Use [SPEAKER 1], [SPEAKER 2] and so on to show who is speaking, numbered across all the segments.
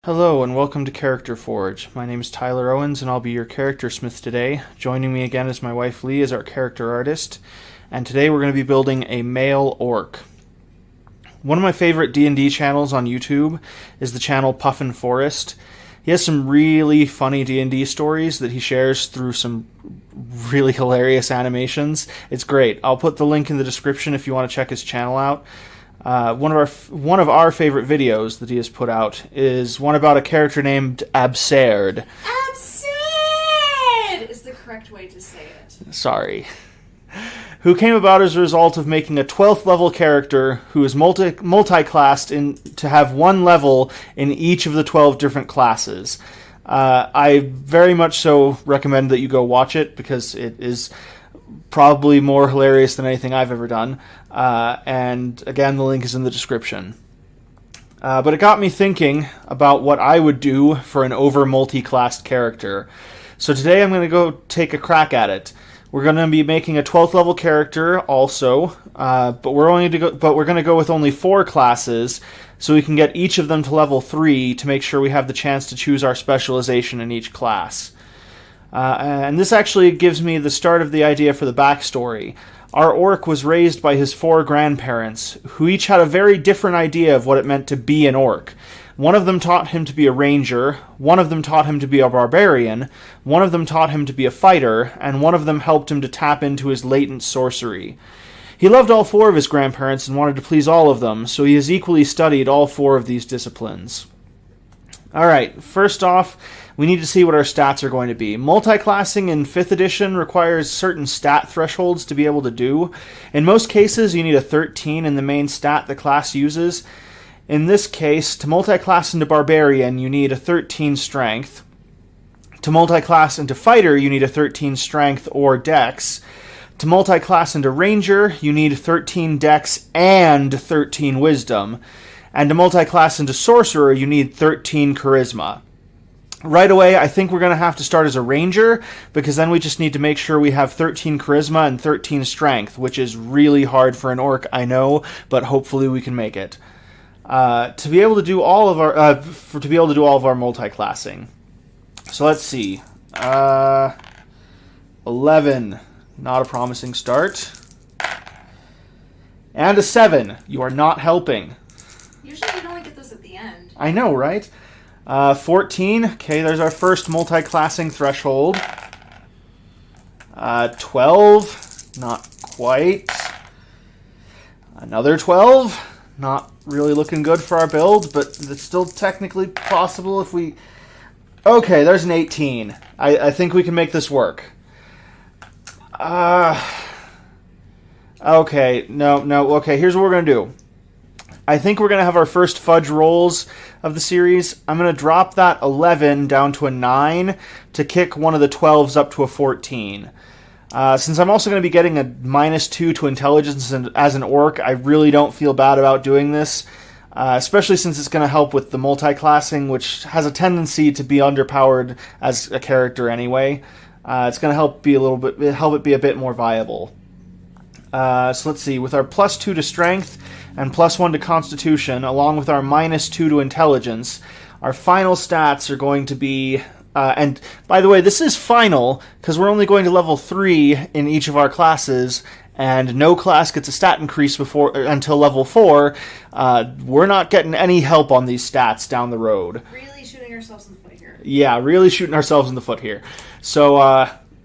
[SPEAKER 1] Hello and welcome to Character Forge. My name is Tyler Owens and I'll be your character smith today. Joining me again is my wife Lee as our character artist, and today we're going to be building a male orc. One of my favorite D&D channels on YouTube is the channel Puffin Forest. He has some really funny D&D stories that he shares through some really hilarious animations. It's great. I'll put the link in the description if you want to check his channel out. One of our favorite videos that he has put out is one about a character named Abserd.
[SPEAKER 2] Abserd is the correct way to say it.
[SPEAKER 1] Sorry. Who came about as a result of making a 12th level character who is multiclassed to have one level in each of the 12 different classes. I very much so recommend that you go watch it because it is probably more hilarious than anything I've ever done. And again, the link is in the description. But it got me thinking about what I would do for an over multi-classed character. So today I'm going to go take a crack at it. We're going to be making a 12th level character also, but we're going to go with only 4 classes, so we can get each of them to level 3 to make sure we have the chance to choose our specialization in each class. And this actually gives me the start of the idea for the backstory. Our orc was raised by his 4 grandparents, who each had a very different idea of what it meant to be an orc. One of them taught him to be a ranger, one of them taught him to be a barbarian, one of them taught him to be a fighter, and one of them helped him to tap into his latent sorcery. He loved all 4 of his grandparents and wanted to please all of them, so he has equally studied all 4 of these disciplines. Alright, first off, we need to see what our stats are going to be. Multiclassing in 5th edition requires certain stat thresholds to be able to do. In most cases, you need a 13 in the main stat the class uses. In this case, to multiclass into Barbarian, you need a 13 Strength. To multiclass into Fighter, you need a 13 Strength or Dex. To multiclass into Ranger, you need 13 Dex and 13 Wisdom. And to multiclass into Sorcerer, you need 13 Charisma. Right away, I think we're going to have to start as a Ranger, because then we just need to make sure we have 13 Charisma and 13 Strength, which is really hard for an orc, I know, but hopefully we can make it. To be able to do all of our multiclassing. So let's see. 11, not a promising start. And a 7. You are not helping.
[SPEAKER 2] Usually we only get those at the end.
[SPEAKER 1] I know, right? 14. Okay, there's our first multiclassing threshold. 12. Not quite. Another 12. Not really looking good for our build, but it's still technically possible if we... Okay, there's an 18. I think we can make this work. Okay, no, okay, here's what we're going to do. I think we're going to have our first fudge rolls of the series. I'm going to drop that 11 down to a 9 to kick one of the 12s up to a 14. Since I'm also going to be getting a -2 to intelligence as an orc, I really don't feel bad about doing this, especially since it's going to help with the multiclassing, which has a tendency to be underpowered as a character anyway. It's going to help it be a bit more viable. So let's see, with our +2 to strength and +1 to constitution, along with our -2 to intelligence, our final stats are going to be... and by the way, this is final, because we're only going to level 3 in each of our classes, and no class gets a stat increase until level 4. We're not getting any help on these stats down the road.
[SPEAKER 2] Really shooting ourselves in the foot here.
[SPEAKER 1] Yeah, really shooting ourselves in the foot here. So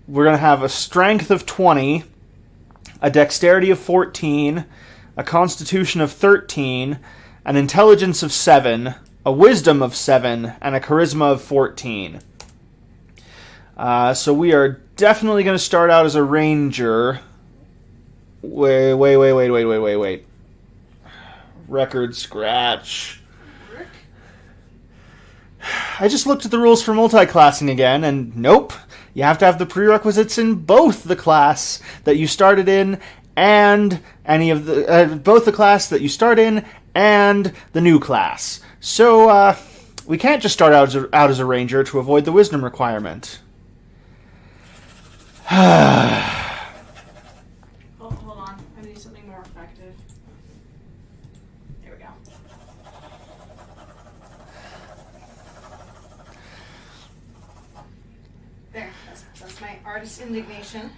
[SPEAKER 1] we're going to have a strength of 20, a dexterity of 14, a constitution of 13, an intelligence of 7, a wisdom of 7, and a charisma of 14. So we are definitely going to start out as a ranger. Wait. Record scratch. I just looked at the rules for multiclassing again, and nope. You have to have the prerequisites in both the class that you started in and both the class that you start in and the new class. So we can't just start out as a ranger to avoid the wisdom requirement.
[SPEAKER 2] Hold on. I need something more effective. There we go. My artist indignation.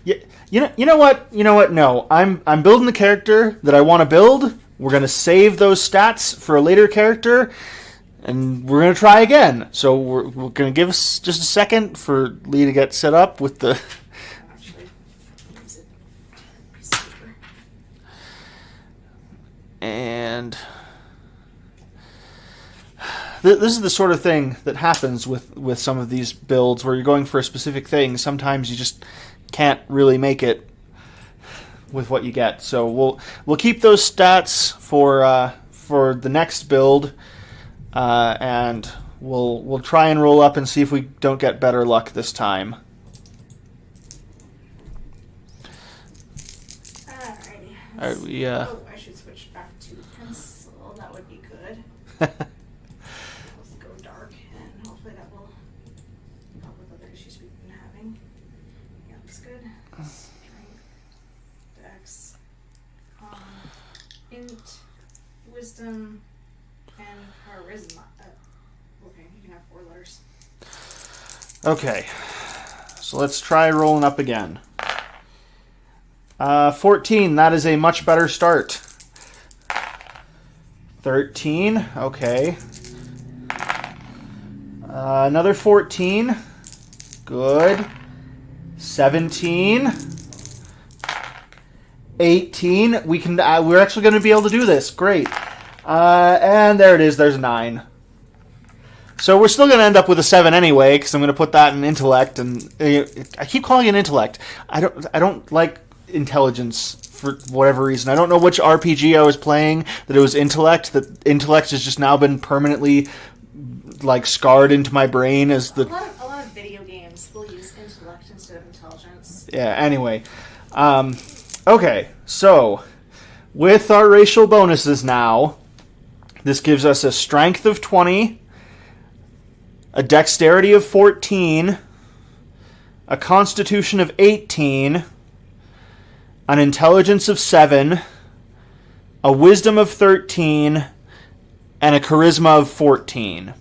[SPEAKER 1] Yeah, you know what? No, I'm building the character that I want to build. We're gonna save those stats for a later character, and we're gonna try again. So we're gonna give us just a second for Lee to get set up with the.
[SPEAKER 2] Actually, use it. Piece of paper.
[SPEAKER 1] And this is the sort of thing that happens with some of these builds where you're going for a specific thing. Sometimes you just can't really make it with what you get. So we'll keep those stats for the next build, and we'll try and roll up and see if we don't get better luck this time.
[SPEAKER 2] Alrighty.
[SPEAKER 1] All right, we
[SPEAKER 2] Oh, I should switch back to pencil. That would be good. Let's go dark, and hopefully that will help with other issues we've been having. Yeah, looks good. Strength, dex, int, wisdom, and charisma. Okay, you can have 4 letters.
[SPEAKER 1] Okay, so let's try rolling up again. 14, that is a much better start. 13, okay. Another 14, good. 17, 18, we're actually going to be able to do this, great. And there it is, there's 9. So we're still going to end up with a 7 anyway, because I'm going to put that in intellect, and I keep calling it intellect. I don't like intelligence for whatever reason. I don't know which RPG I was playing that it was intellect. That intellect has just now been permanently scarred into my brain as the.
[SPEAKER 2] A lot of video games will use intellect instead of intelligence.
[SPEAKER 1] Yeah. Anyway, okay. So with our racial bonuses now, this gives us a strength of 20. A dexterity of 14, a constitution of 18, an intelligence of 7, a wisdom of 13, and a charisma of 14.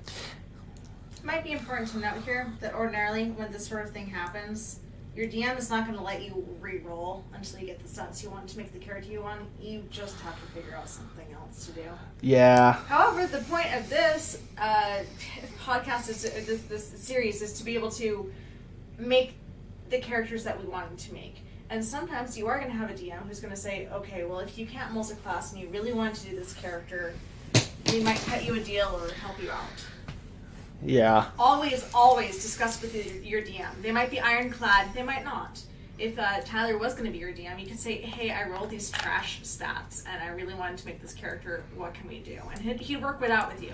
[SPEAKER 2] It might be important to note here that ordinarily when this sort of thing happens, your DM is not going to let you re-roll until you get the stats you want to make the character you want. You just have to figure out something else to do.
[SPEAKER 1] Yeah.
[SPEAKER 2] However, the point of this podcast, this series, is to be able to make the characters that we wanted to make. And sometimes you are going to have a DM who's going to say, okay, well, if you can't multiclass and you really want to do this character, we might cut you a deal or help you out.
[SPEAKER 1] Yeah.
[SPEAKER 2] Always discuss with your DM. They might be ironclad, they might not. If Tyler was going to be your DM, you could say, hey, I rolled these trash stats, and I really wanted to make this character, what can we do? And he'd work it out with you.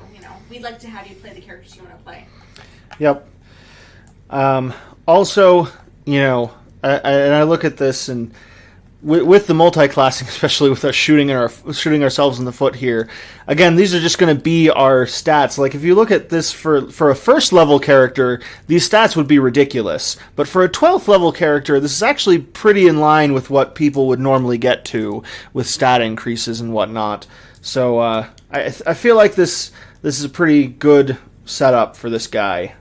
[SPEAKER 2] We'd like to have you play the characters you want to play.
[SPEAKER 1] Yep. Also, I look at this, and with the multiclassing, especially with us shooting ourselves in the foot here, again, these are just going to be our stats. Like, if you look at this for a first level character, these stats would be ridiculous. But for a 12th level character, this is actually pretty in line with what people would normally get to with stat increases and whatnot. So I feel like this is a pretty good setup for this guy.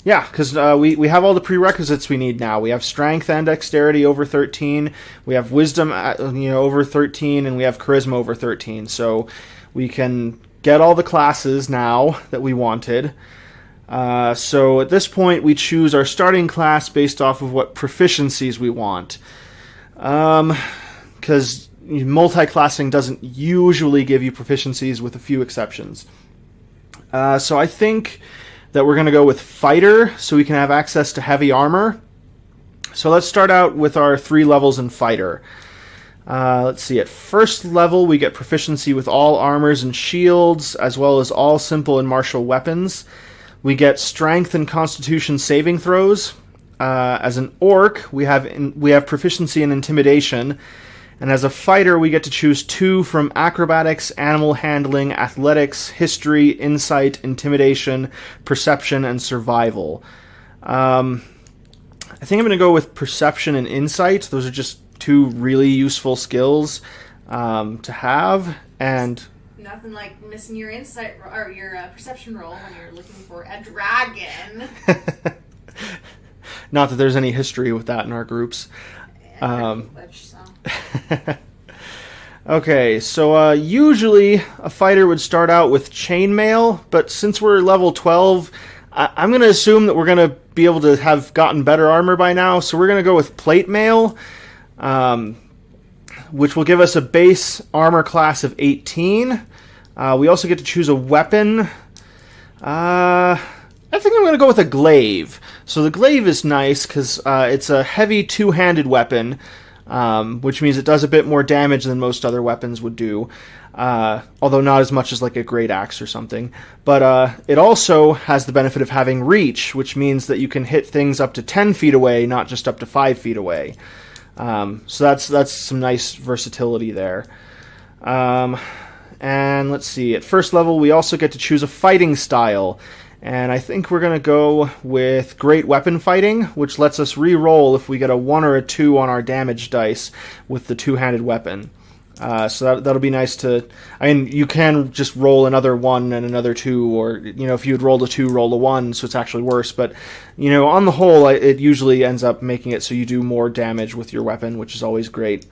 [SPEAKER 1] Yeah, because we have all the prerequisites we need now. We have strength and dexterity over 13. We have wisdom, over 13, and we have charisma over 13. So we can get all the classes now that we wanted. So at this point, we choose our starting class based off of what proficiencies we want. Because multiclassing doesn't usually give you proficiencies, with a few exceptions. So I think that we're going to go with fighter so we can have access to heavy armor. So let's start out with our 3 levels in fighter. Let's see, at first level we get proficiency with all armors and shields, as well as all simple and martial weapons. We get strength and constitution saving throws. As an orc, we have proficiency in intimidation. And as a fighter, we get to choose 2 from acrobatics, animal handling, athletics, history, insight, intimidation, perception, and survival. I think I'm going to go with perception and insight. Those are just 2 really useful skills to have. And
[SPEAKER 2] Nothing like missing your insight or your perception roll when you're looking for a dragon.
[SPEAKER 1] Not that there's any history with that in our groups. Okay, so usually a fighter would start out with chainmail, but since we're level 12, I'm going to assume that we're going to be able to have gotten better armor by now, so we're going to go with plate mail, which will give us a base armor class of 18. We also get to choose a weapon. I think I'm going to go with a glaive. So the glaive is nice because it's a heavy two-handed weapon, which means it does a bit more damage than most other weapons would do, although not as much as like a great axe or something. But it also has the benefit of having reach, which means that you can hit things up to 10 feet away, not just up to 5 feet away. So that's some nice versatility there. And let's see, at first level we also get to choose a fighting style. And I think we're going to go with Great Weapon Fighting, which lets us re-roll if we get a 1 or a 2 on our damage dice with the two-handed weapon. So that'll be nice to... I mean, you can just roll another 1 and another 2, or, if you had rolled a 2, roll a 1, so it's actually worse. But, on the whole, it usually ends up making it so you do more damage with your weapon, which is always great.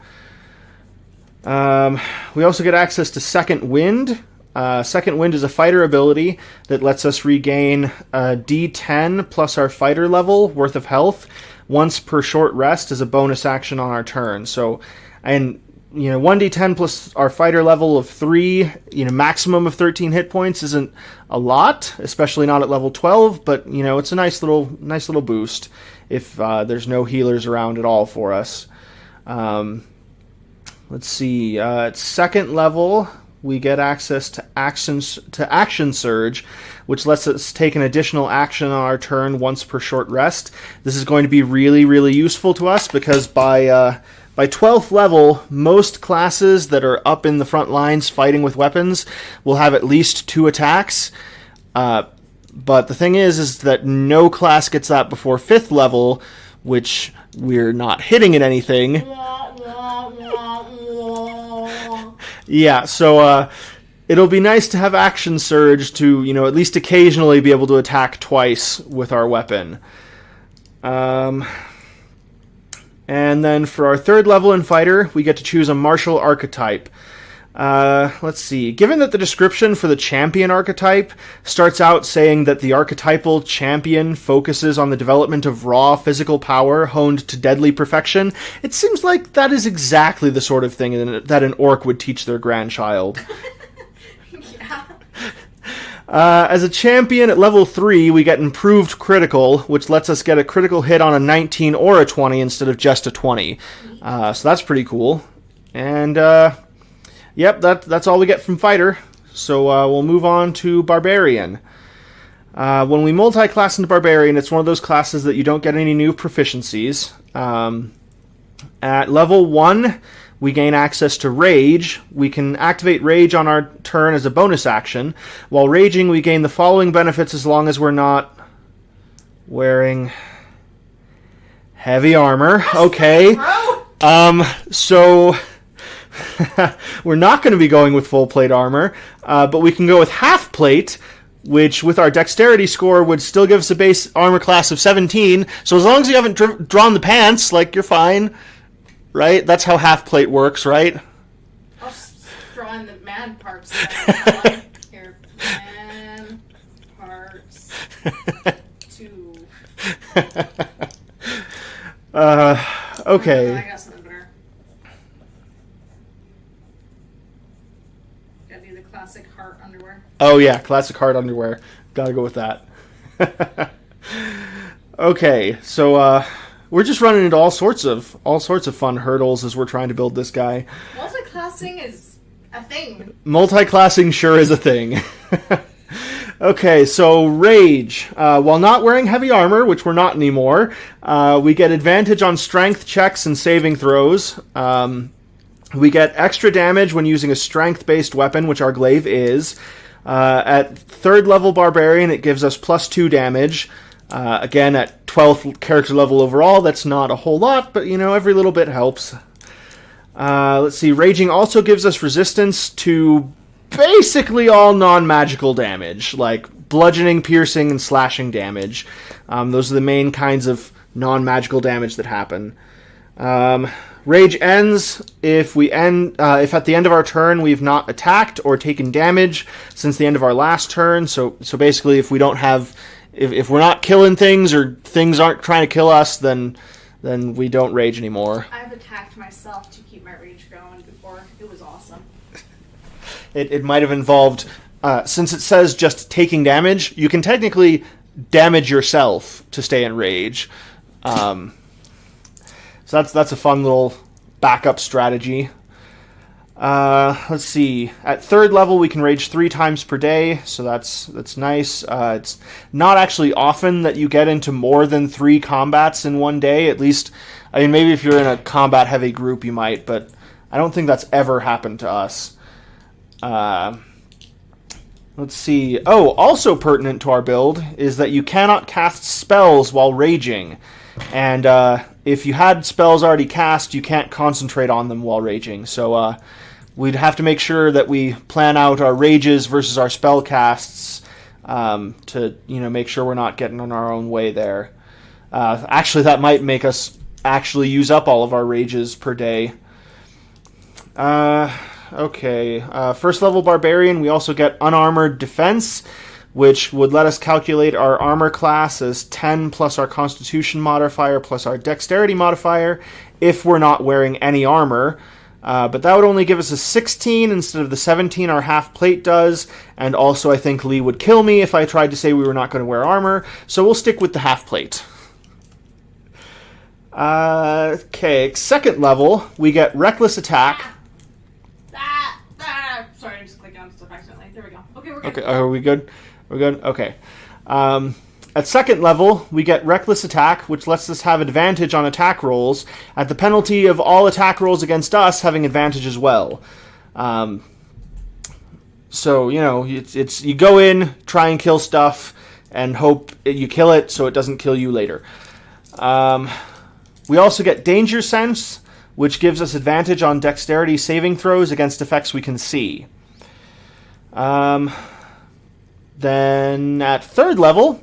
[SPEAKER 1] We also get access to Second Wind. Second Wind is a fighter ability that lets us regain D10 plus our fighter level worth of health once per short rest as a bonus action on our turn. So, 1d10 plus our fighter level of 3, maximum of 13 hit points isn't a lot, especially not at level 12, but, it's a nice little boost if there's no healers around at all for us. Let's see, at second level, we get access to Action Surge, which lets us take an additional action on our turn once per short rest. This is going to be really, really useful to us because by 12th level, most classes that are up in the front lines fighting with weapons will have at least 2 attacks. But the thing is that no class gets that before 5th level, which we're not hitting at anything. Yeah, so it'll be nice to have Action Surge to, at least occasionally be able to attack twice with our weapon. And then for our third level in Fighter, we get to choose a martial archetype. Let's see. Given that the description for the champion archetype starts out saying that the archetypal champion focuses on the development of raw physical power honed to deadly perfection, it seems like that is exactly the sort of thing that an orc would teach their grandchild.
[SPEAKER 2] Yeah.
[SPEAKER 1] As a champion at level 3, we get improved critical, which lets us get a critical hit on a 19 or a 20 instead of just a 20. So that's pretty cool. And, yep, that's all we get from Fighter. So we'll move on to Barbarian. When we multi-class into Barbarian, it's one of those classes that you don't get any new proficiencies. At level 1, we gain access to Rage. We can activate Rage on our turn as a bonus action. While raging, we gain the following benefits as long as we're not wearing heavy armor. Okay. So we're not going to be going with full plate armor, but we can go with half plate, which with our dexterity score would still give us a base armor class of 17. So as long as you haven't drawn the pants, you're fine. Right? That's how half plate works, right?
[SPEAKER 2] I'll just draw in the man parts. Here, man parts 2.
[SPEAKER 1] Okay.
[SPEAKER 2] I got something better. Gotta do the classic heart underwear.
[SPEAKER 1] Oh yeah, classic heart underwear. Gotta go with that. Okay, so we're just running into all sorts of fun hurdles as we're trying to build this guy.
[SPEAKER 2] Multiclassing is a thing.
[SPEAKER 1] Multiclassing sure is a thing. Okay, so Rage. While not wearing heavy armor, which we're not anymore, we get advantage on strength checks and saving throws. We get extra damage when using a strength-based weapon, which our glaive is. At third level Barbarian, it gives us +2 damage. Again, at 12th character level overall, that's not a whole lot, but, every little bit helps. Let's see, Raging also gives us resistance to basically all non-magical damage, like bludgeoning, piercing, and slashing damage. Those are the main kinds of non-magical damage that happen. Rage ends if if at the end of our turn we've not attacked or taken damage since the end of our last turn. So basically, if we don't have, if we're not killing things or things aren't trying to kill us, then we don't rage anymore.
[SPEAKER 2] I've attacked myself to keep my rage going before. It was awesome.
[SPEAKER 1] It might have involved, since it says just taking damage, you can technically damage yourself to stay in rage. So that's a fun little backup strategy. Let's see. At 3rd level, we can rage 3 times per day, so that's nice. It's not actually often that you get into more than 3 combats in one day. At least, I mean, maybe if you're in a combat-heavy group, you might, but I don't think that's ever happened to us. Let's see. Oh, also pertinent to our build is that you cannot cast spells while raging. And if you had spells already cast, you can't concentrate on them while raging. So we'd have to make sure that we plan out our rages versus our spell casts to make sure we're not getting in our own way there. Actually, that might make us actually use up all of our rages per day. Okay. 1st level Barbarian, we also get Unarmored Defense, which would let us calculate our armor class as 10 plus our Constitution modifier plus our Dexterity modifier if we're not wearing any armor. But that would only give us a 16 instead of the 17 our half plate does, and also I think Lee would kill me if I tried to say we were not going to wear armor, so we'll stick with the half plate. Okay, 2nd level, we get Reckless Attack.
[SPEAKER 2] Sorry, I'm just clicking on stuff accidentally. There we go. Okay, we're good.
[SPEAKER 1] Okay, are we good? We're good? Okay. At 2nd level, we get Reckless Attack, which lets us have advantage on attack rolls, at the penalty of all attack rolls against us having advantage as well. So, it's you go in, try and kill stuff, and hope you kill it so it doesn't kill you later. We also get Danger Sense, which gives us advantage on dexterity saving throws against effects we can see. Then at 3rd level,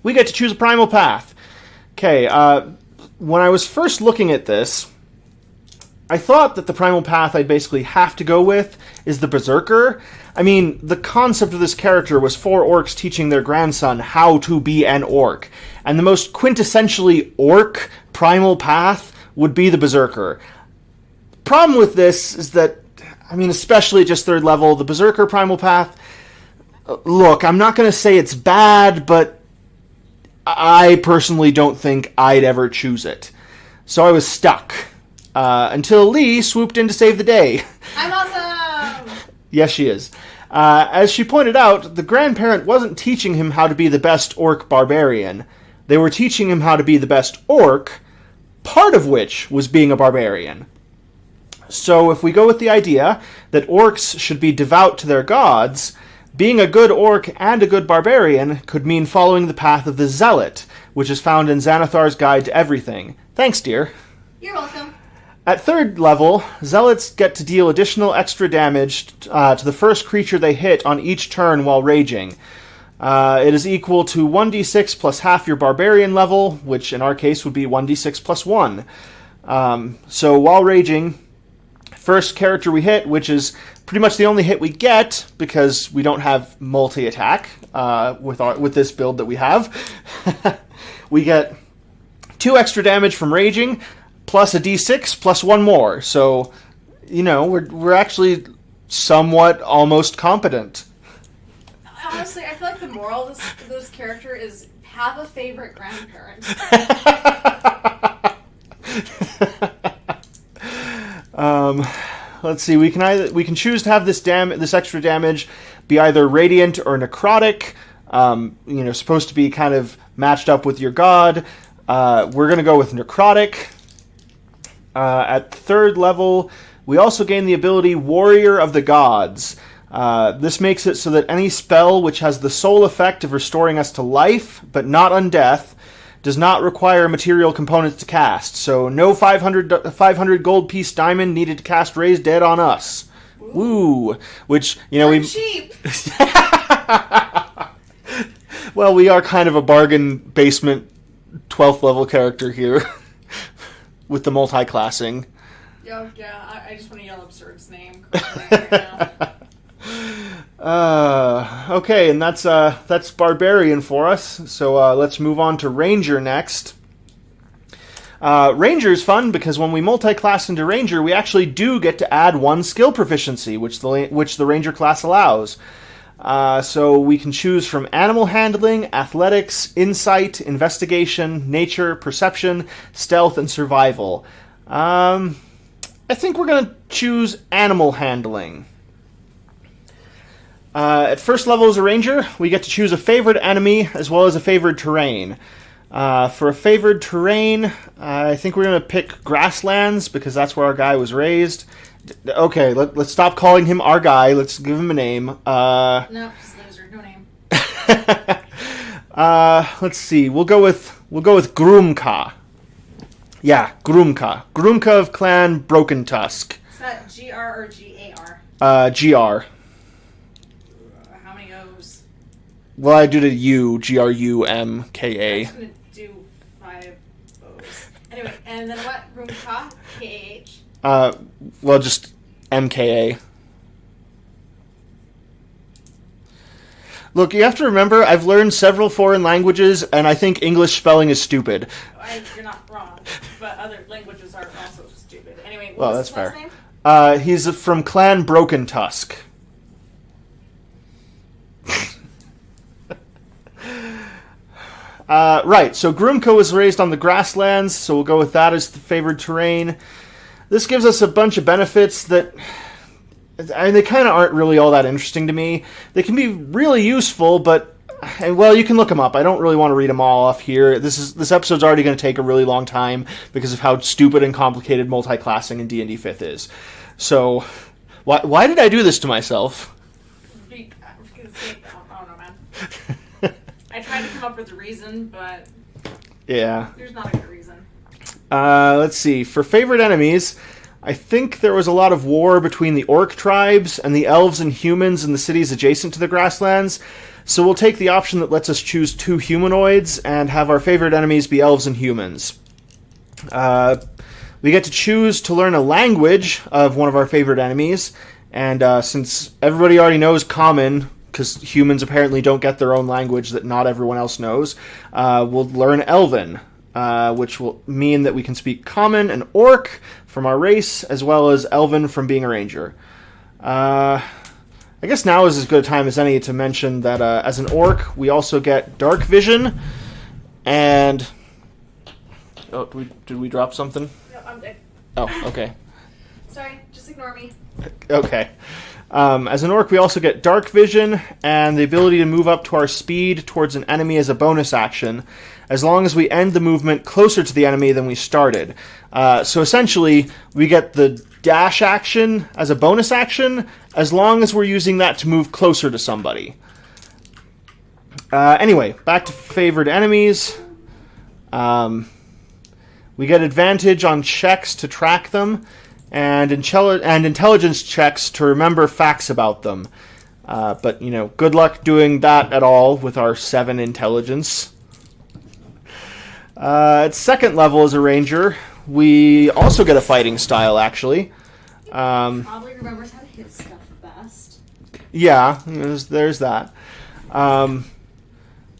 [SPEAKER 1] we get to choose a primal path. Okay, when I was first looking at this, I thought that the primal path I'd basically have to go with is the Berserker. I mean, the concept of this character was 4 orcs teaching their grandson how to be an orc. And the most quintessentially orc primal path would be the Berserker. Problem with this is that, I mean, especially at just 3rd level, the Berserker primal path, look, I'm not going to say it's bad, but I personally don't think I'd ever choose it. So I was stuck. Until Lee swooped in to save the day.
[SPEAKER 2] I'm awesome!
[SPEAKER 1] Yes, she is. As she pointed out, the grandparent wasn't teaching him how to be the best orc barbarian. They were teaching him how to be the best orc, part of which was being a barbarian. So if we go with the idea that orcs should be devout to their gods, being a good orc and a good barbarian could mean following the path of the Zealot, which is found in Xanathar's Guide to Everything. Thanks, dear.
[SPEAKER 2] You're welcome.
[SPEAKER 1] At 3rd level, Zealots get to deal additional extra damage to the first creature they hit on each turn while raging. It is equal to 1d6 plus half your barbarian level, which in our case would be 1d6 plus 1. So while raging, first character we hit, which is pretty much the only hit we get because we don't have multi-attack with this build that we have, we get 2 extra damage from raging, plus a d6, plus 1 more. So, we're actually somewhat almost competent.
[SPEAKER 2] Honestly, I feel like the moral of this character is have a favorite grandparent.
[SPEAKER 1] Let's see. We can choose to have this extra damage be either radiant or necrotic. Supposed to be kind of matched up with your god. We're gonna go with necrotic. At 3rd level, we also gain the ability Warrior of the Gods. This makes it so that any spell which has the sole effect of restoring us to life, but not undeath, does not require material components to cast. So no 500 gold piece diamond needed to cast Raise Dead on us. Woo! Which, you know,
[SPEAKER 2] We're cheap.
[SPEAKER 1] Well, we are kind of a bargain basement 12th level character here with the multiclassing.
[SPEAKER 2] Yeah, I just want to yell Abserd's name right now.
[SPEAKER 1] Okay, and that's Barbarian for us. So let's move on to Ranger next. Ranger is fun because when we multiclass into Ranger, we actually do get to add one skill proficiency, which the Ranger class allows. So we can choose from animal handling, athletics, insight, investigation, nature, perception, stealth, and survival. I think we're going to choose animal handling. At first level as a ranger, we get to choose a favored enemy as well as a favored terrain. For a favored terrain, I think we're going to pick grasslands because that's where our guy was raised. Okay, let's stop calling him our guy. Let's give him a name.
[SPEAKER 2] No, just loser. No name.
[SPEAKER 1] Let's see. We'll go with Grumka. Yeah, Grumka. Grumka of Clan Broken Tusk.
[SPEAKER 2] Is that GR or GAR?
[SPEAKER 1] GR.
[SPEAKER 2] How many O's?
[SPEAKER 1] Well, I did a U. GRUMKA.
[SPEAKER 2] I'm gonna do 5 O's. Anyway, and then what? Grumka? KAH?
[SPEAKER 1] Well, just MKA. Look, you have to remember, I've learned several foreign languages, and I think English spelling is stupid.
[SPEAKER 2] You're not wrong, but other languages are also stupid. Anyway,
[SPEAKER 1] Well,
[SPEAKER 2] what
[SPEAKER 1] that's
[SPEAKER 2] was his
[SPEAKER 1] fair.
[SPEAKER 2] last name?
[SPEAKER 1] He's from Clan Broken Tusk. Right, so Grumko was raised on the grasslands, so we'll go with that as the favored terrain. This gives us a bunch of benefits that, I mean, they kind of aren't really all that interesting to me. They can be really useful, but, well, you can look them up. I don't really want to read them all off here. This episode's already going to take a really long time because of how stupid and complicated multiclassing in D&D 5th is. So, why did I do this to myself?
[SPEAKER 2] I don't know, man. I tried to come up with a reason, but
[SPEAKER 1] Yeah.
[SPEAKER 2] there's not a good reason.
[SPEAKER 1] Let's see. For favorite enemies, I think there was a lot of war between the orc tribes and the elves and humans in the cities adjacent to the grasslands. So we'll take the option that lets us choose 2 humanoids and have our favorite enemies be elves and humans. We get to choose to learn a language of one of our favorite enemies. And since everybody already knows Common, because humans apparently don't get their own language that not everyone else knows, we'll learn Elven. Which will mean that we can speak Common and Orc from our race, as well as Elven from being a ranger. I guess now is as good a time as any to mention that as an Orc, we also get Dark Vision, and... Oh, did we drop something?
[SPEAKER 2] No, I'm dead.
[SPEAKER 1] Oh, okay.
[SPEAKER 2] Sorry, just ignore me.
[SPEAKER 1] Okay. As an Orc, we also get Dark Vision and the ability to move up to our speed towards an enemy as a bonus action, as long as we end the movement closer to the enemy than we started. So essentially, we get the dash action as a bonus action, as long as we're using that to move closer to somebody. Anyway, back to favored enemies. We get advantage on checks to track them, and intelligence checks to remember facts about them. But, good luck doing that at all with our 7 intelligence. At second level as a ranger, we also get a fighting style, actually.
[SPEAKER 2] Probably remembers how to hit stuff best.
[SPEAKER 1] Yeah, there's that.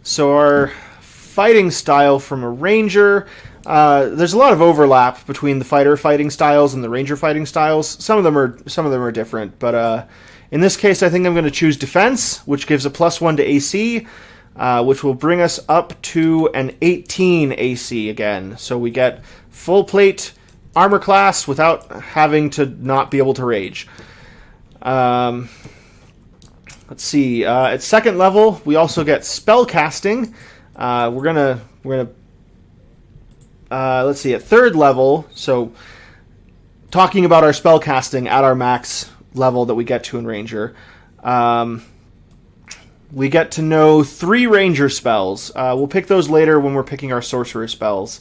[SPEAKER 1] So our fighting style from a ranger... there's a lot of overlap between the fighter fighting styles and the ranger fighting styles. Some of them are different, but in this case, I think I'm going to choose defense, which gives a +1 to AC, which will bring us up to an 18 AC again. So we get full plate armor class without having to not be able to rage. Let's see. At second level, we also get spell casting. We're gonna. Let's see, at third level, so talking about our spell casting at our max level that we get to in Ranger, we get to know 3 Ranger spells. We'll pick those later when we're picking our sorcerer spells.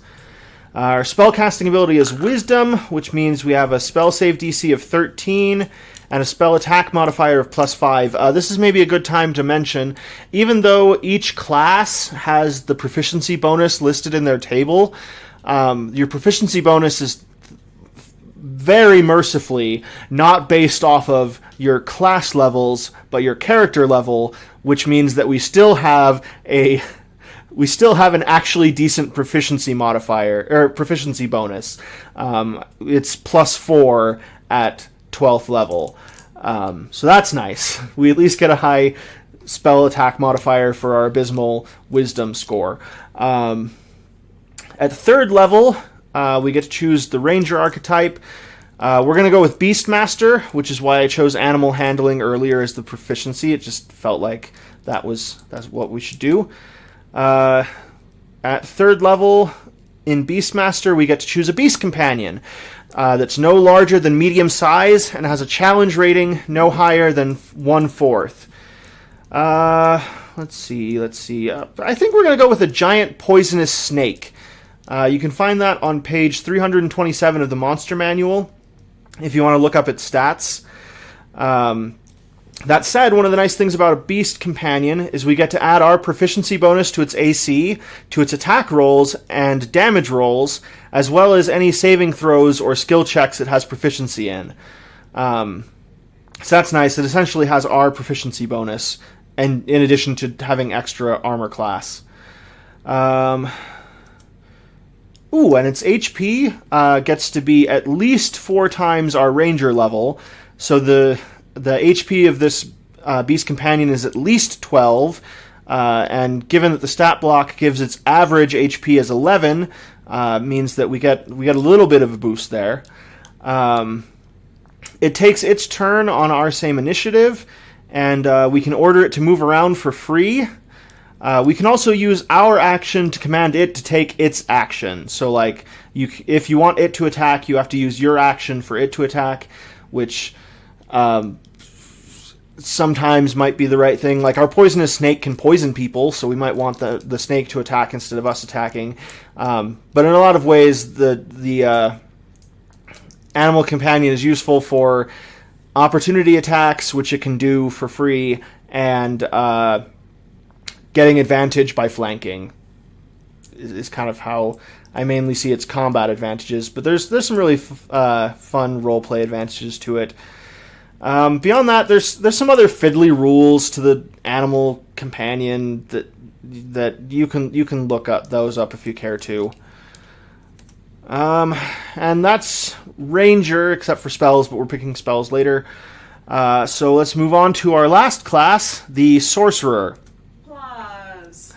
[SPEAKER 1] Our spell casting ability is Wisdom, which means we have a spell save DC of 13, and a spell attack modifier of +5. This is maybe a good time to mention, even though each class has the proficiency bonus listed in their table, your proficiency bonus is very mercifully not based off of your class levels, but your character level, which means that we still have an actually decent proficiency modifier or proficiency bonus. It's +4 at 12th level, so that's nice. We at least get a high spell attack modifier for our abysmal wisdom score. At 3rd level, we get to choose the ranger archetype. We're going to go with Beastmaster, which is why I chose animal handling earlier as the proficiency. It just felt like that's what we should do. At 3rd level, in Beastmaster, we get to choose a Beast Companion that's no larger than medium size and has a challenge rating no higher than 1/4. Let's see. I think we're going to go with a giant poisonous snake. You can find that on page 327 of the Monster Manual if you want to look up its stats. That said, one of the nice things about a Beast Companion is we get to add our proficiency bonus to its AC, to its attack rolls, and damage rolls, as well as any saving throws or skill checks it has proficiency in. So that's nice. It essentially has our proficiency bonus, and in addition to having extra armor class. And its HP gets to be at least 4 times our ranger level, so the HP of this Beast Companion is at least 12, and given that the stat block gives its average HP as 11, means that we get a little bit of a boost there. It takes its turn on our same initiative, and we can order it to move around for free. We can also use our action to command it to take its action. So, like, if you want it to attack, you have to use your action for it to attack, which sometimes might be the right thing. Like, our poisonous snake can poison people, so we might want the snake to attack instead of us attacking. But in a lot of ways, the animal companion is useful for opportunity attacks, which it can do for free, and getting advantage by flanking is kind of how I mainly see its combat advantages. But there's some really fun roleplay advantages to it. Beyond that, there's some other fiddly rules to the animal companion that you can look up those up if you care to. And that's Ranger, except for spells, but we're picking spells later. So let's move on to our last class, the Sorcerer.
[SPEAKER 2] Applause.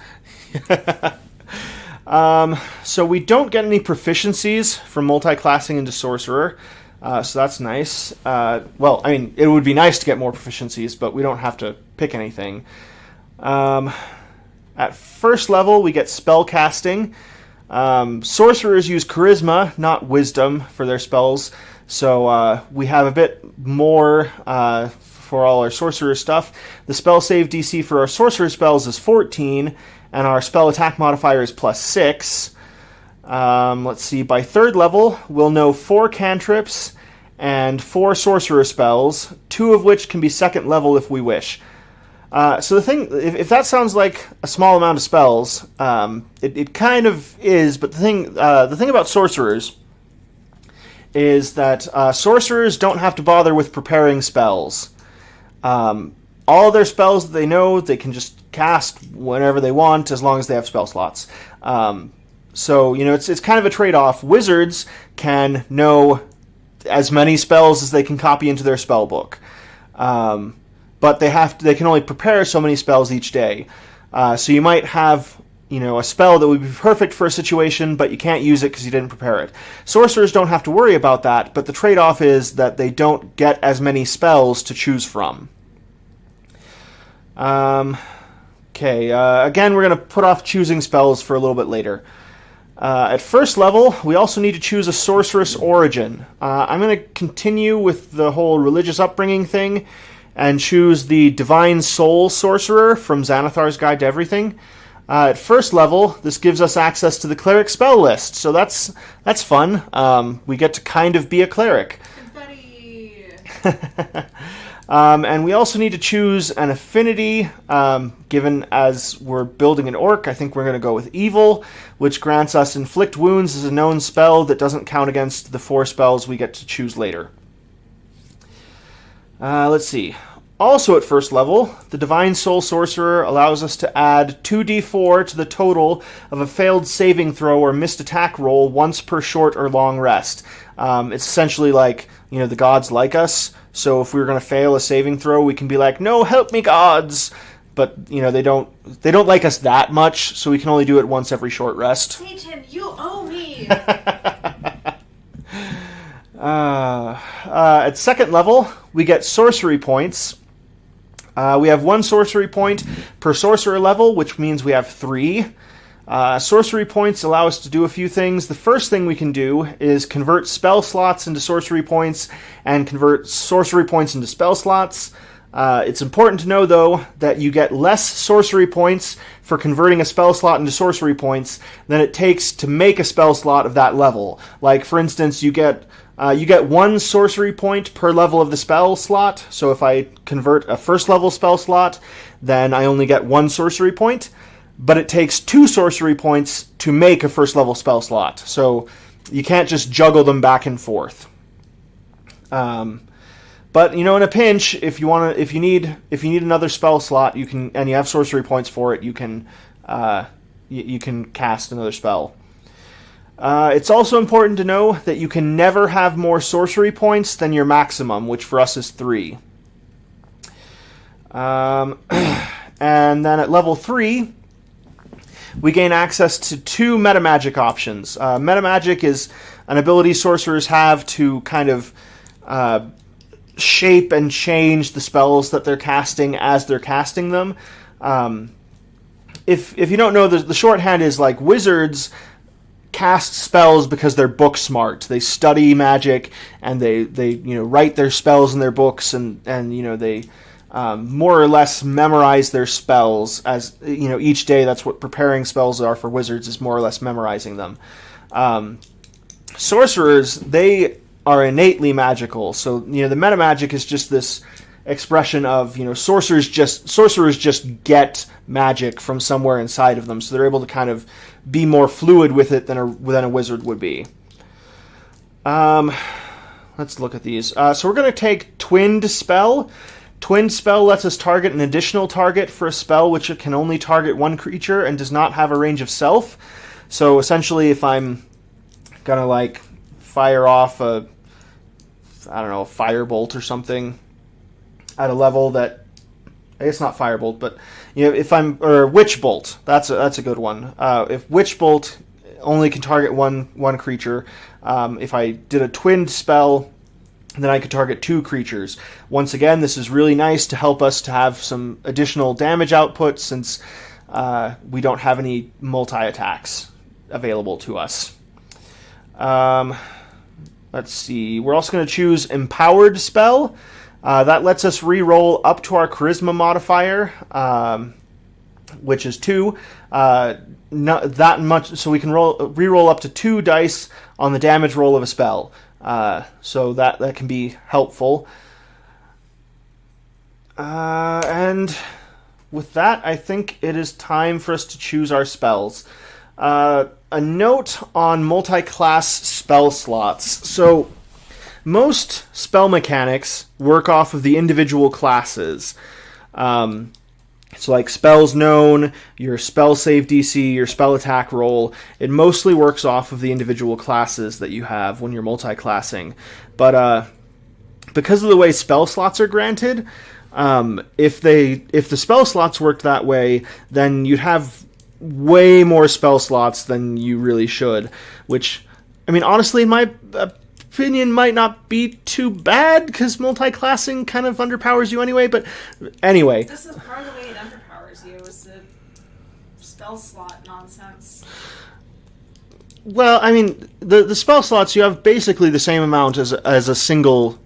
[SPEAKER 1] So we don't get any proficiencies from multiclassing into Sorcerer. So that's nice. Well, I mean, it would be nice to get more proficiencies, but we don't have to pick anything. At first level, we get spellcasting. Sorcerers use charisma, not wisdom, for their spells. So we have a bit more for all our sorcerer stuff. The spell save DC for our sorcerer spells is 14, and our spell attack modifier is +6. Let's see, by 3rd level, we'll know 4 cantrips and 4 sorcerer spells, 2 of which can be 2nd level if we wish. So the thing, if that sounds like a small amount of spells, it kind of is, but the thing about sorcerers is that sorcerers don't have to bother with preparing spells. All their spells that they know, they can just cast whenever they want, as long as they have spell slots. So, it's kind of a trade-off. Wizards can know as many spells as they can copy into their spell book. But they can only prepare so many spells each day. So you might have, a spell that would be perfect for a situation, but you can't use it because you didn't prepare it. Sorcerers don't have to worry about that, but the trade-off is that they don't get as many spells to choose from. Again, we're going to put off choosing spells for a little bit later. At first level, we also need to choose a sorceress origin. I'm going to continue with the whole religious upbringing thing and choose the Divine Soul Sorcerer from Xanathar's Guide to Everything. At first level, this gives us access to the cleric spell list, so that's fun. We get to kind of be a cleric.
[SPEAKER 2] Confetti.
[SPEAKER 1] And we also need to choose an affinity. Given as we're building an orc, I think we're going to go with evil, which grants us inflict wounds as a known spell that doesn't count against the 4 spells we get to choose later. Let's see. Also at first level, the Divine Soul Sorcerer allows us to add 2d4 to the total of a failed saving throw or missed attack roll once per short or long rest. It's essentially like, the gods like us, so if we were going to fail a saving throw, we can be like, no, help me, gods! But, they don't like us that much, so we can only do it once every short rest.
[SPEAKER 2] Satan, you owe me!
[SPEAKER 1] At second level, we get sorcery points. We have 1 sorcery point per sorcerer level, which means we have 3. Sorcery points allow us to do a few things. The first thing we can do is convert spell slots into sorcery points and convert sorcery points into spell slots. It's important to know, though, that you get less sorcery points for converting a spell slot into sorcery points than it takes to make a spell slot of that level. Like, for instance, you get 1 sorcery point per level of the spell slot. So if I convert a first level spell slot, then I only get 1 sorcery point. But it takes 2 sorcery points to make a first level spell slot. So you can't just juggle them back and forth. But in a pinch, if you need another spell slot, you can, and you have sorcery points for it, you can cast another spell. It's also important to know that you can never have more sorcery points than your maximum, which for us is 3. And then at level 3, we gain access to 2 metamagic options. Metamagic is an ability sorcerers have to kind of shape and change the spells that they're casting as they're casting them. If you don't know, the shorthand is like wizards cast spells because they're book smart. They study magic and they write their spells in their books and they more or less memorize their spells as each day. That's what preparing spells are for wizards, is more or less memorizing them. Sorcerers, they are innately magical. So the metamagic is just this expression of sorcerers just get magic from somewhere inside of them, so they're able to kind of be more fluid with it than a wizard would be. Let's look at these. So we're going to take Twinned Spell. Twinned Spell lets us target an additional target for a spell which it can only target 1 creature and does not have a range of self. So essentially, if I'm gonna fire off a firebolt or something at a level that, I guess not firebolt, but or witch bolt, that's a good one. If witch bolt only can target one creature, if I did a twinned spell, then I could target 2 creatures. Once again, this is really nice to help us to have some additional damage output, since we don't have any multi-attacks available to us. Let's see. We're also going to choose Empowered Spell. That lets us re-roll up to our Charisma modifier, which is 2. Not that much, so we can re-roll up to 2 dice on the damage roll of a spell. So that can be helpful. And with that, I think it is time for us to choose our spells. A note on multi-class spell slots. So most spell mechanics work off of the individual classes. So like spells known, your spell save DC, your spell attack roll, it mostly works off of the individual classes that you have when you're multiclassing. But because of the way spell slots are granted, if the spell slots worked that way, then you'd have way more spell slots than you really should, which, I mean, honestly, in my opinion, might not be too bad, because multiclassing kind of underpowers you anyway, but anyway.
[SPEAKER 2] This is part of the way it underpowers you, is the spell slot nonsense.
[SPEAKER 1] Well, I mean, the spell slots, you have basically the same amount as a single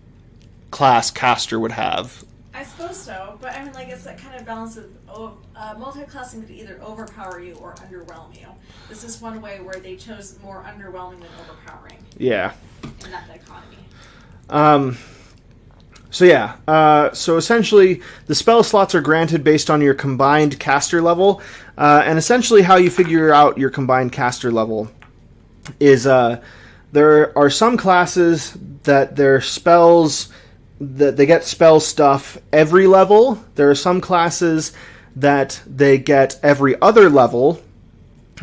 [SPEAKER 1] class caster would have.
[SPEAKER 2] I suppose so, but I mean, it's that kind of balance of multiclassing could either overpower you or underwhelm you. This is one way where they chose more underwhelming than overpowering.
[SPEAKER 1] Yeah.
[SPEAKER 2] In that dichotomy.
[SPEAKER 1] So yeah, so essentially the spell slots are granted based on your combined caster level, and essentially how you figure out your combined caster level is there are some classes that their spells that they get spell stuff every level. There are some classes that they get every other level,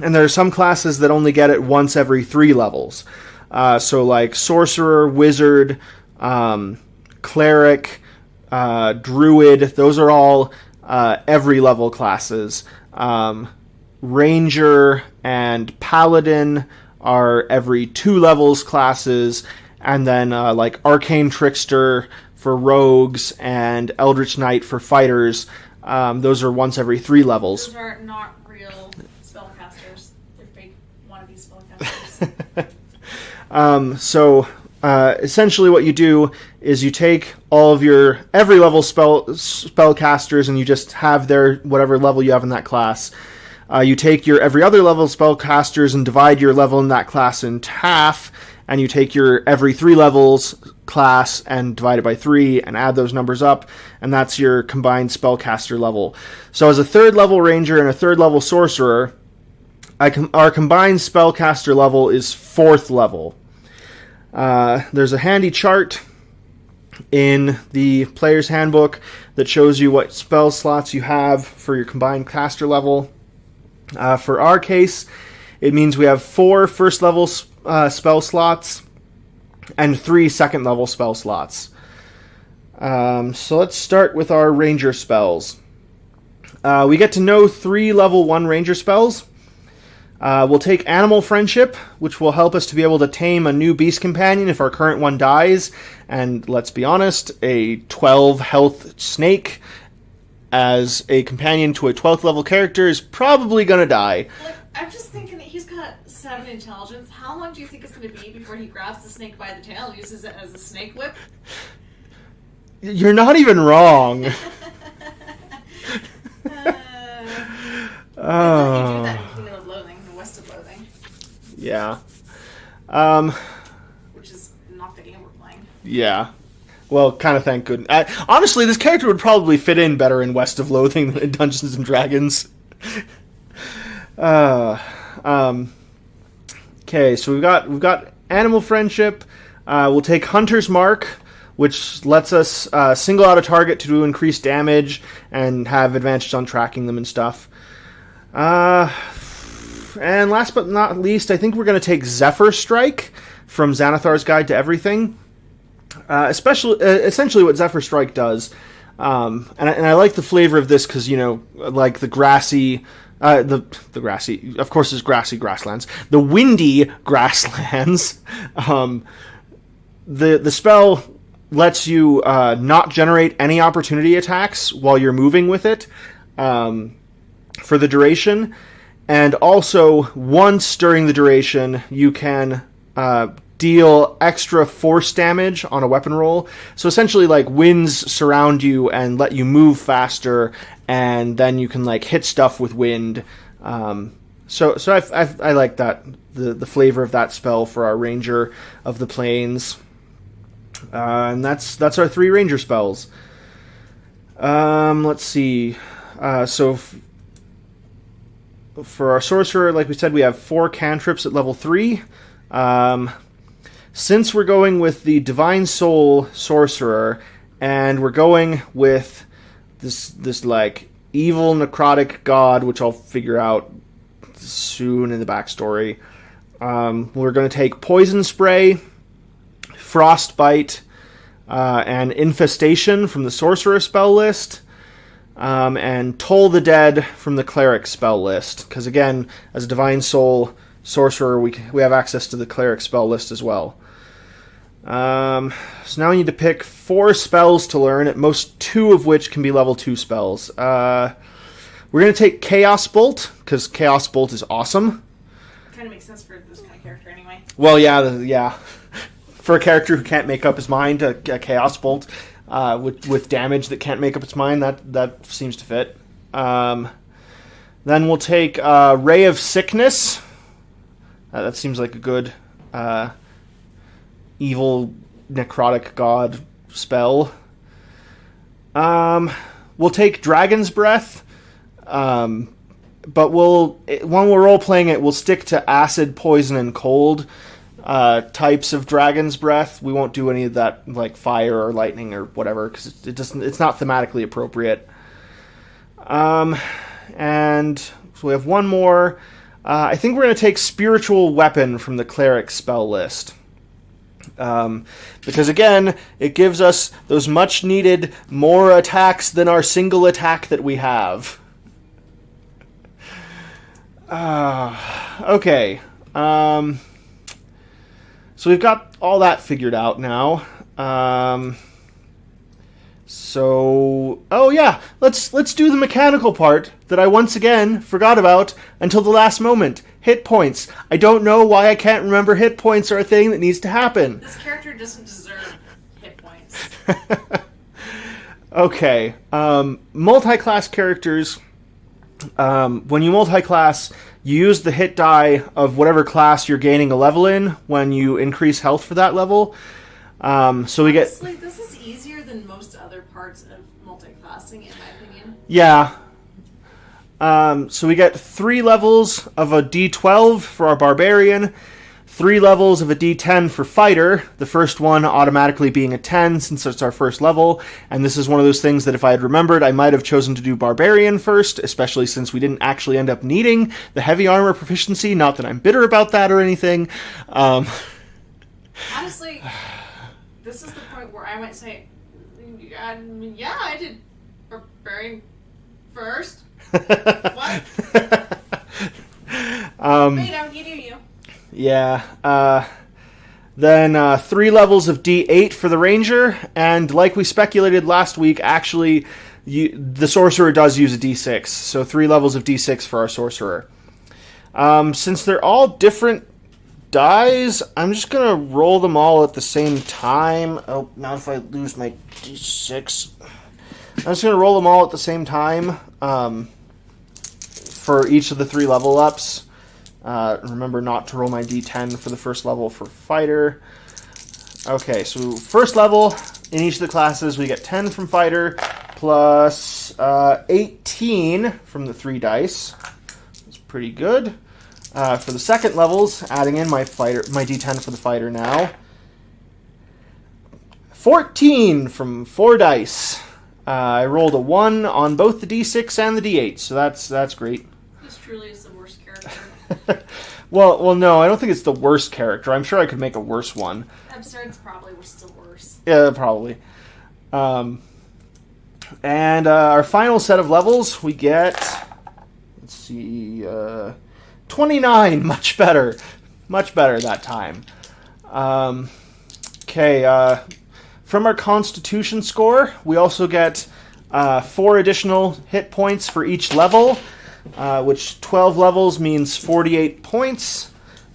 [SPEAKER 1] and there are some classes that only get it once every 3 levels. So like sorcerer, wizard, cleric, druid, those are all every level classes. Ranger and paladin are every 2 levels classes, and then like arcane trickster for rogues and eldritch knight for fighters, those are once every 3 levels.
[SPEAKER 2] Those are not real spellcasters. They're fake wannabe spellcasters.
[SPEAKER 1] So essentially what you do is you take all of your every level spellcasters and you just have their whatever level you have in that class. You take your every other level spellcasters and divide your level in that class in half, and you take your every 3 levels class and divide it by 3 and add those numbers up, and that's your combined spellcaster level. So as a 3rd level ranger and a 3rd level sorcerer, our combined spellcaster level is 4th level. There's a handy chart in the player's handbook that shows you what spell slots you have for your combined caster level. For our case, it means we have 4 first level spell slots and 3 second level spell slots. So let's start with our ranger spells. We get to know 3 level 1 ranger spells. We'll take Animal Friendship, which will help us to be able to tame a new beast companion if our current one dies. And let's be honest, a 12 health snake as a companion to a 12th level character is probably going to die.
[SPEAKER 2] Like, I'm just thinking that he's got 7 intelligence. How long do you think it's going to be before he grabs the snake by the tail and uses it as a snake whip?
[SPEAKER 1] You're not even wrong.
[SPEAKER 2] I thought you do that in Kingdom of Loathing, the West of Loathing.
[SPEAKER 1] Yeah.
[SPEAKER 2] Which is not the game we're playing.
[SPEAKER 1] Yeah. Well, kind of thank goodness. Honestly, this character would probably fit in better in West of Loathing than in Dungeons and Dragons. Okay, so we've got Animal Friendship. We'll take Hunter's Mark, which lets us single out a target to do increased damage and have advantage on tracking them and stuff. And last but not least, I think we're going to take Zephyr Strike from Xanathar's Guide to Everything. Essentially what Zephyr Strike does, and I like the flavor of this because, you know, like the grassy, the grassy, of course, there's grassy grasslands, the windy grasslands. The spell lets you not generate any opportunity attacks while you're moving with it for the duration, and also once during the duration you can deal extra force damage on a weapon roll. So essentially, like, winds surround you and let you move faster, and then you can like hit stuff with wind. So I like that the flavor of that spell for our Ranger of the Plains. And that's our 3 Ranger spells. Let's see. So for our Sorcerer, like we said, we have 4 cantrips at level 3. Since we're going with the Divine Soul Sorcerer, and we're going with this like evil necrotic god, which I'll figure out soon in the backstory, we're going to take Poison Spray, Frostbite, and Infestation from the Sorcerer spell list, and Toll the Dead from the Cleric spell list, because again, as a Divine Soul Sorcerer, we have access to the Cleric spell list as well. So now we need to pick 4 spells to learn, at most 2 of which can be level 2 spells. We're going to take Chaos Bolt, because Chaos Bolt is awesome.
[SPEAKER 2] Kind of makes sense for this kind of character anyway.
[SPEAKER 1] Well, yeah. For a character who can't make up his mind, a Chaos Bolt with damage that can't make up its mind, that seems to fit. Then we'll take Ray of Sickness. That seems like a good evil necrotic god spell. We'll take Dragon's Breath, but when we're role-playing it, we'll stick to acid, poison, and cold types of Dragon's Breath. We won't do any of that, like fire or lightning or whatever, because it's not thematically appropriate. And so we have one more. I think we're going to take Spiritual Weapon from the Cleric spell list. Because again, it gives us those much needed more attacks than our single attack that we have. Okay. So we've got all that figured out now. Oh yeah, let's do the mechanical part that I once again forgot about until the last moment. Hit points. I don't know why I can't remember hit points are a thing that needs to happen.
[SPEAKER 2] This character doesn't deserve hit points.
[SPEAKER 1] Okay. Multiclass characters. When you multiclass, you use the hit die of whatever class you're gaining a level in when you increase health for that level. So we get...
[SPEAKER 2] Honestly, this is easier than most other parts of multiclassing, in my opinion.
[SPEAKER 1] Yeah. So we get 3 levels of a D12 for our Barbarian, 3 levels of a D10 for Fighter, the first one automatically being a 10 since it's our first level, and this is one of those things that if I had remembered, I might have chosen to do Barbarian first, especially since we didn't actually end up needing the heavy armor proficiency, not that I'm bitter about that or anything.
[SPEAKER 2] Honestly, this is the point where I might say, yeah, I did Barbarian first. What? You do you.
[SPEAKER 1] Yeah. Then 3 levels of D8 for the Ranger, and like we speculated last week, actually, the Sorcerer does use a D6, so 3 levels of D6 for our Sorcerer. Since they're all different dies, I'm just going to roll them all at the same time. Oh, now if I lose my D6... I'm just going to roll them all at the same time for each of the 3 level ups. Remember not to roll my D10 for the first level for Fighter. Okay, so first level, in each of the classes, we get 10 from Fighter, plus 18 from the 3 dice. That's pretty good. For the second levels, adding in my D10 for the Fighter now. 14 from 4 dice. I rolled a 1 on both the D6 and the D8, so that's great.
[SPEAKER 2] This truly is the worst character.
[SPEAKER 1] Well, no, I don't think it's the worst character. I'm sure I could make a worse one.
[SPEAKER 2] Abserd's probably was still worse.
[SPEAKER 1] Yeah, probably. And our final set of levels, we get, let's see, 29. Much better. Much better that time. Okay, from our Constitution score, we also get 4 additional hit points for each level, which 12 levels means 48 points.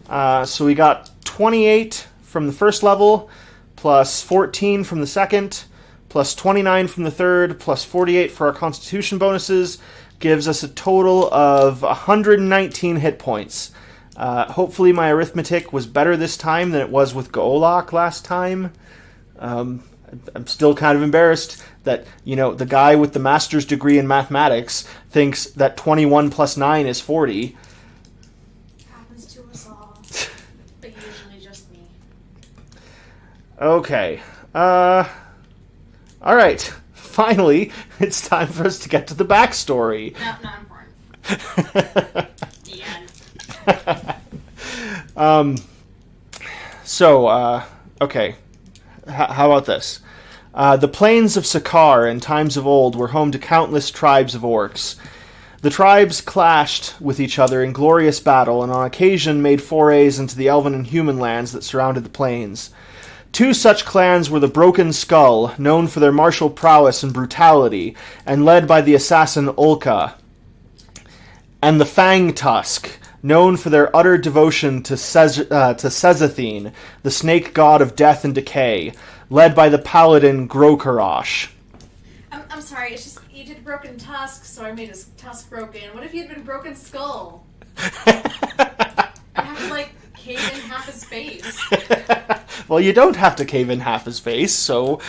[SPEAKER 1] So we got 28 from the first level, plus 14 from the second, plus 29 from the third, plus 48 for our Constitution bonuses, gives us a total of 119 hit points. Hopefully my arithmetic was better this time than it was with Goolok last time. I'm still kind of embarrassed that, the guy with the master's degree in mathematics thinks that 21 plus 9 is 40.
[SPEAKER 2] Happens to us all. But usually just me.
[SPEAKER 1] Okay. Alright. Finally, it's time for us to get to the backstory.
[SPEAKER 2] No, not important. The end.
[SPEAKER 1] Okay. How about this? The plains of Sakar in times of old were home to countless tribes of orcs. The tribes clashed with each other in glorious battle, and on occasion made forays into the elven and human lands that surrounded the plains. 2 such clans were the Broken Skull, known for their martial prowess and brutality, and led by the assassin Ulka, and the Fang Tusk, known for their utter devotion to Sezathine, the snake god of death and decay, led by the paladin Grokarosh.
[SPEAKER 2] I'm sorry, it's just, you did Broken Tusk, so I made his tusk broken. What if you had been Broken Skull? I'd have to, cave in half his face.
[SPEAKER 1] Well, you don't have to cave in half his face, so...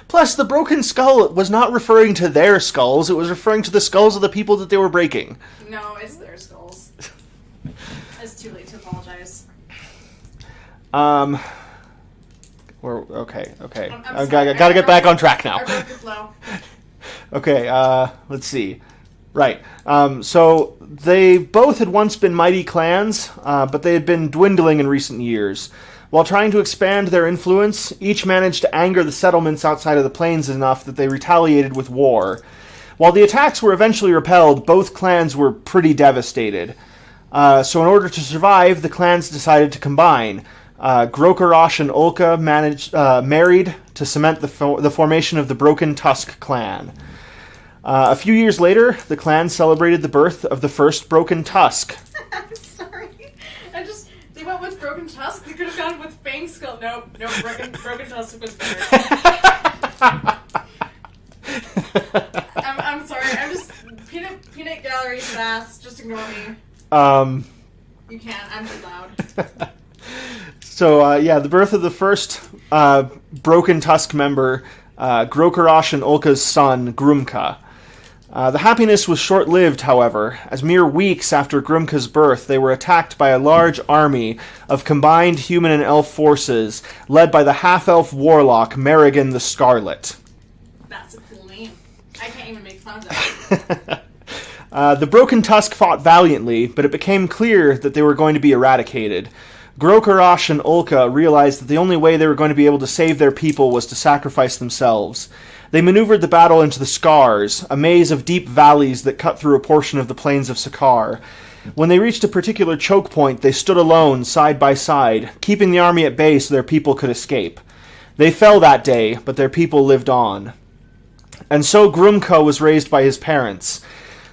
[SPEAKER 1] Plus, the broken skull was not referring to their skulls. It was referring to the skulls of the people that they were breaking.
[SPEAKER 2] No, it's their skulls. It's too late to apologize.
[SPEAKER 1] Okay.
[SPEAKER 2] I'm
[SPEAKER 1] I
[SPEAKER 2] sorry.
[SPEAKER 1] gotta get back on track now.
[SPEAKER 2] I broke the flow.
[SPEAKER 1] Okay, let's see. Right. So they both had once been mighty clans, but they had been dwindling in recent years. While trying to expand their influence, each managed to anger the settlements outside of the plains enough that they retaliated with war. While the attacks were eventually repelled, both clans were pretty devastated. So in order to survive, the clans decided to combine. Grokarash and Olka married to cement the formation of the Broken Tusk clan. A few years later, the clan celebrated the birth of the first Broken Tusk.
[SPEAKER 2] I'm sorry. They went with Broken Tusk. They could have gone with Fang Skull. Nope. Broken Tusk was better. I'm sorry. I'm just peanut gallery sass. Just ignore me. You can't. I'm too loud.
[SPEAKER 1] So the birth of the first Broken Tusk member, Grokarash and Olka's son, Grumka. The happiness was short-lived, however, as mere weeks after Grumka's birth, they were attacked by a large army of combined human and elf forces, led by the half-elf warlock Merrigan the Scarlet.
[SPEAKER 2] That's a cool name. I can't even make fun of that.
[SPEAKER 1] The Broken Tusk fought valiantly, but it became clear that they were going to be eradicated. Grokarash and Olka realized that the only way they were going to be able to save their people was to sacrifice themselves. They maneuvered the battle into the Scars, a maze of deep valleys that cut through a portion of the plains of Sakar. When they reached a particular choke point, they stood alone, side by side, keeping the army at bay so their people could escape. They fell that day, but their people lived on. And so Grumka was raised by his parents.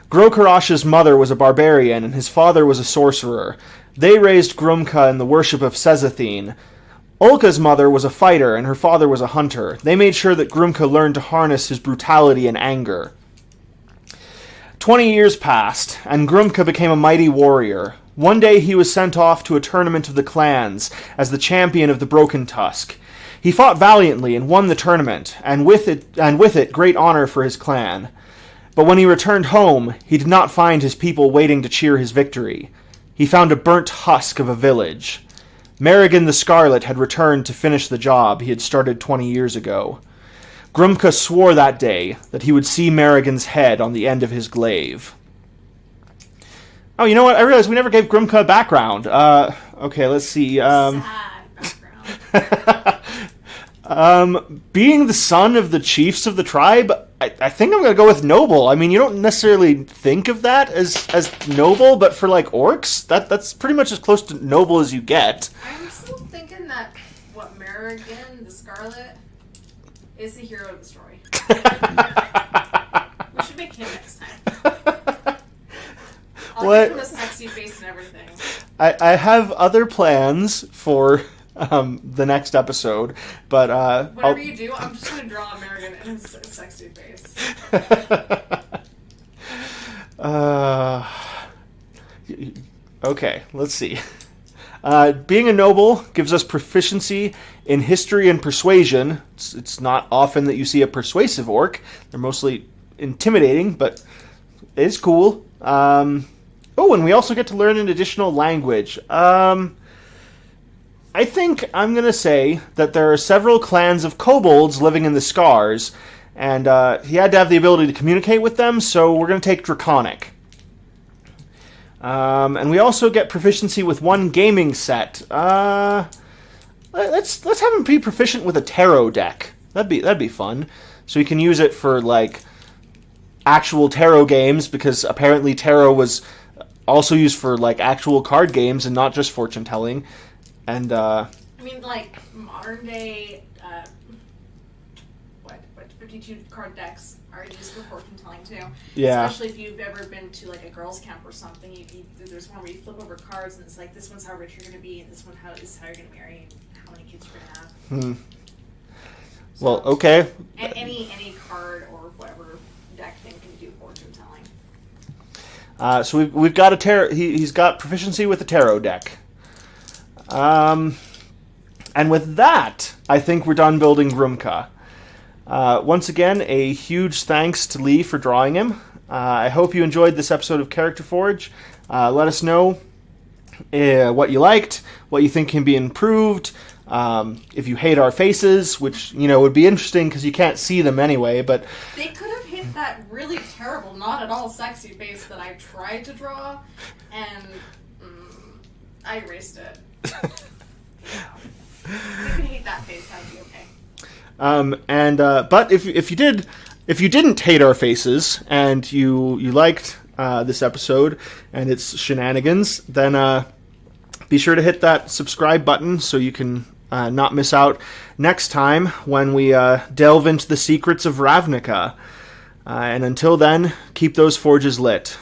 [SPEAKER 1] Grokarash's mother was a barbarian, and his father was a sorcerer. They raised Grumka in the worship of Sezathine. Olka's mother was a fighter, and her father was a hunter. They made sure that Grumka learned to harness his brutality and anger. 20 years passed, and Grumka became a mighty warrior. One day he was sent off to a tournament of the clans as the champion of the Broken Tusk. He fought valiantly and won the tournament, and with it great honor for his clan. But when he returned home, he did not find his people waiting to cheer his victory. He found a burnt husk of a village. Merrigan the Scarlet had returned to finish the job he had started 20 years ago. Grumka swore that day that he would see Merrigan's head on the end of his glaive. Oh, you know what? I realized we never gave Grumka a background. Okay, let's see.
[SPEAKER 2] Sad background.
[SPEAKER 1] Being the son of the chiefs of the tribe, I think I'm going to go with noble. I mean, you don't necessarily think of that as noble, but for, like, orcs, that's pretty much as close to noble as you get.
[SPEAKER 2] I'm still thinking that, Merrigan, the Scarlet, is the hero of the story. We should make him next time. I'll give him a sexy face and everything.
[SPEAKER 1] I have other plans for the next episode, but
[SPEAKER 2] whatever you do, I'm just going to draw Merrigan in his sexy face.
[SPEAKER 1] Okay, let's see. Being a noble gives us proficiency in history and persuasion. It's not often that you see a persuasive orc. They're mostly intimidating, but it's cool. And we also get to learn an additional language. I think I'm going to say that there are several clans of kobolds living in the Scars, and he had to have the ability to communicate with them, so we're going to take Draconic. And we also get proficiency with one gaming set. Let's have him be proficient with a tarot deck. That'd be fun. So he can use it for, like, actual tarot games, because apparently tarot was also used for, like, actual card games and not just fortune telling. And
[SPEAKER 2] I mean, like, modern day 52 card decks are used for fortune telling too.
[SPEAKER 1] Yeah.
[SPEAKER 2] Especially if you've ever been to, like, a girls' camp or something. There's one where you flip over cards and it's like, this one's how rich you're going to be, and this one is how you're going to marry, and how many kids you're going to have. So,
[SPEAKER 1] well, okay.
[SPEAKER 2] And any card or whatever deck thing can do fortune telling.
[SPEAKER 1] So we've got a tarot. He's got proficiency with the tarot deck. And with that, I think we're done building Grumka. Once again, a huge thanks to Lee for drawing him. I hope you enjoyed this episode of Character Forge. Let us know what you liked, what you think can be improved. If you hate our faces, which, would be interesting because you can't see them anyway, but...
[SPEAKER 2] They could have hit that really terrible, not at all sexy face that I tried to draw, and I erased it. You can hate that face, that'd be okay.
[SPEAKER 1] But if you didn't hate our faces, and you liked this episode and its shenanigans, then be sure to hit that subscribe button so you can not miss out next time when we delve into the secrets of Ravnica. And until then, keep those forges lit.